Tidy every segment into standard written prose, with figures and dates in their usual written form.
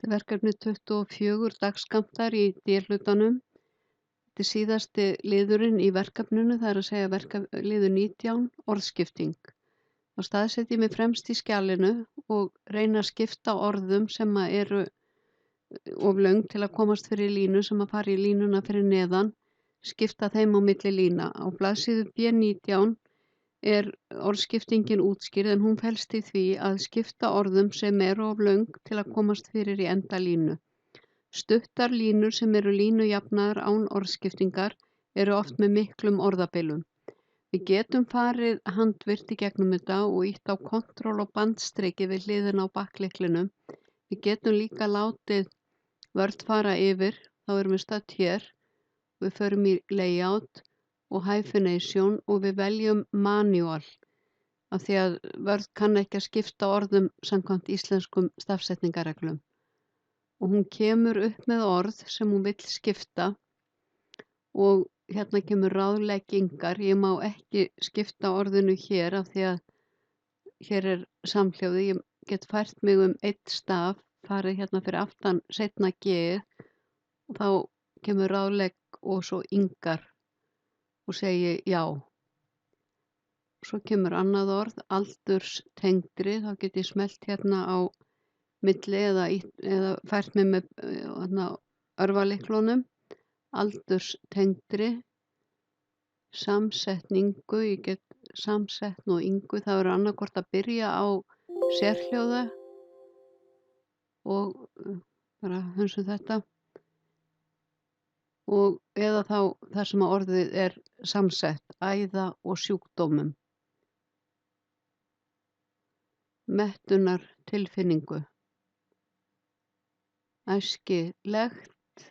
Þetta er verkefni 24 dagskammtar í D-hlutanum. Þetta er síðasti liðurinn í verkefninu, það er að segja liður 19, orðskipting. Þá staðset ég mig fremst í skjalinu og reyna að skipta orðum sem eru of löng til að komast fyrir línu sem að fara í línuna fyrir neðan, skipta þeim á milli lína. Á blaðsíðu B19 er orðskiptingin útskýrð en hún felst í því að skipta orðum sem eru of löng til að komast fyrir í enda línu. Stuttar línur sem eru línujafnaðar án orðskiptingar eru oft með miklum orðabilum. Við getum farið handvirkt í gegnum þetta og ýtt á kontról og bandstriki við hliðina á bakklyklinum. Við getum líka látið Word fara yfir, þá erum við stödd hér, við förum í layout og hyphenation og við veljum manual af því að Word kann ekki að skipta orðum samkvæmt íslenskum stafsetningarreglum. Og hún kemur upp með orð sem hún vill skipta og hérna kemur ráðleggingar. Ég má ekki skipta orðinu hér af því að hér er samhljóði. Ég get fært mig einn staf, farið hérna fyrir aftan seinna G og þá kemur ráðlegg og svo yngar og segi já. Svo kemur annað orð, aldurstengdri, þá get ég smellt hérna á milli eða fært mig með örvaliklunum, aldurstengdri, samsetningu, ég get samsetn og yngu, það verður annaðhvort að byrja á sérhljóða og bara hunsum þetta og eða þá þar sem að orðið er samsett, æða og sjúkdómum. Mettunar tilfinningu, æskilegt,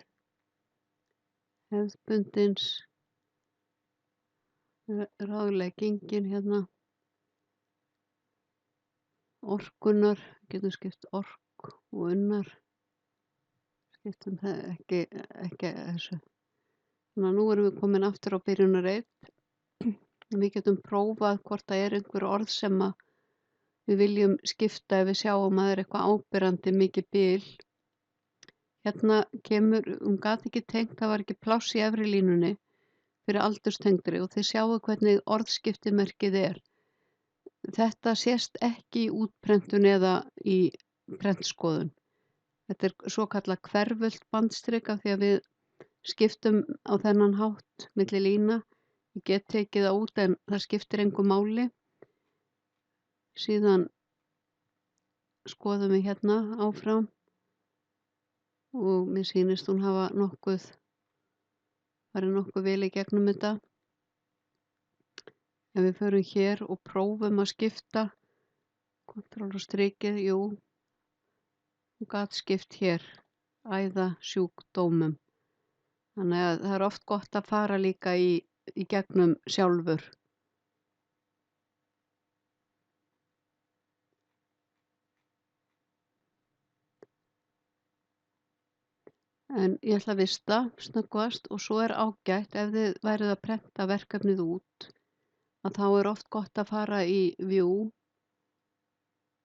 hefðbundins, ráðleggingin hérna, orkunar, getum skipt ork og unnar, skiptum það ekki þessu. Þannig að nú erum við komin aftur á byrjunareit. Við getum prófað hvort það er einhver orð sem að við viljum skipta ef við sjáum að það er eitthvað áberandi mikið bil. Hérna kemur, hún gat ekki tengt, það var ekki pláss í efri línunni fyrir aldurstengdri og þið sjáu hvernig orðskiptimerkið er. Þetta sést ekki í útprentun eða í prentskoðun. Þetta er svo kallað hverfult bandstrik af því að við skiptum á þennan hátt milli lína. Ég get tekið það út en það skiptir engu máli. Síðan skoðum við hérna áfram og mér sýnist hún hafa farið nokkuð vel í gegnum þetta. Ef við förum hér og prófum að skipta, kontról og strikið, jú, hún gat skipt hér, æða sjúkdómum. Þannig að það er oft gott að fara líka í gegnum sjálfur. En ég ætla að vista snöggvast og svo er ágætt ef þið værið að prenta verkefnið út að þá er oft gott að fara í view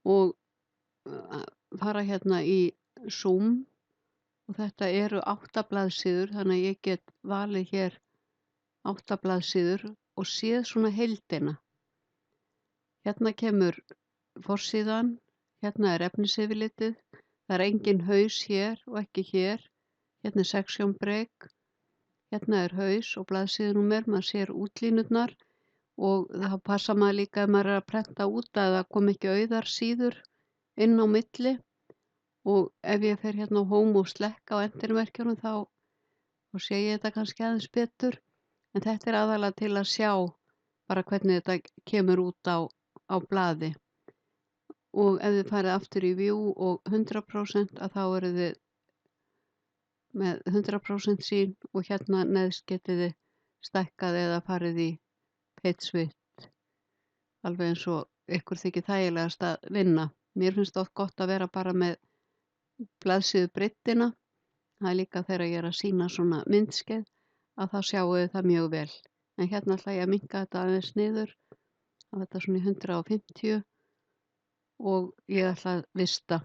og fara hérna í zoom og þetta eru 8 blaðsíður þannig að ég get valið hér 8 blaðsíður og séð svona heildina. Hérna kemur forsíðan, hérna er efnisyfirlitið, það er engin haus hér og ekki hér. Hérna er section break, hérna er haus og blaðsíðunúmer, maður sér útlínurnar og þá passa maður líka ef maður er að prenta út að það kom ekki auðar síður inn á milli og ef ég fer hérna á home og slekk á endirmerkjunum þá sé ég þetta kannski aðeins betur en þetta er aðalega til að sjá bara hvernig þetta kemur út á blaði og ef þið farið aftur í view og 100% að þá eru þið með 100% sýn og hérna neðst getið þið stækkað eða farið í page width alveg eins og ykkur þykir þægilegast að vinna. Mér finnst oft gott að vera bara með blaðsíðu breiddina. Það er líka þegar ég er að sýna svona myndskeið að þá sjáu þið það mjög vel. En hérna ætla ég að minnka þetta aðeins niður á þetta svona í 150 og ég ætla að vista.